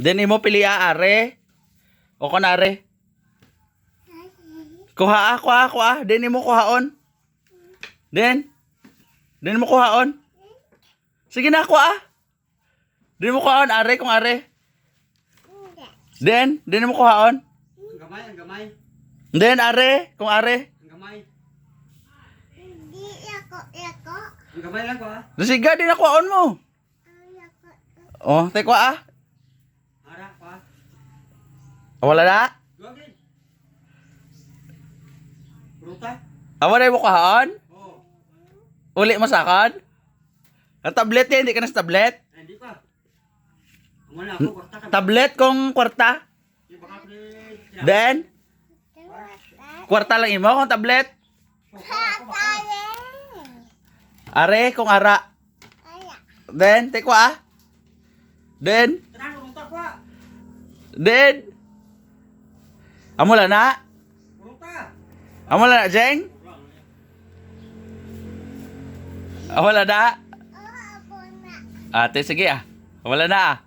Den imo pili are. O kunare. Kuha. Den imo kuhaon. Den mo kuhaon. Sige na kuha. Den mo kuhaon are kung are. Den mo kuhaon. Ang gamay. Den are kung are. Ang gamay. Hindi ako. Ang gamay lang ko ah. Sige din na kuhaon mo. Oh, tay kuha. Ara ko ah. Wala na. Gawin. Ruta? Wala mo kuhaon. Oo. Uli mo sa akin. Ang tablet yan, hindi ka na sa tablet. Ay, hindi pa. Amo na ako kwarta ka. Tablet kung kwarta. Yung baka Den, kwarta lang imo kung tablet. Are kung ara. Den, tay kuha. Den. Tara, ruta ko ah. Den. Amo la na. Ruta. Amo la na, Jeng. Wala na. Ate, sige ah. Wala na ah.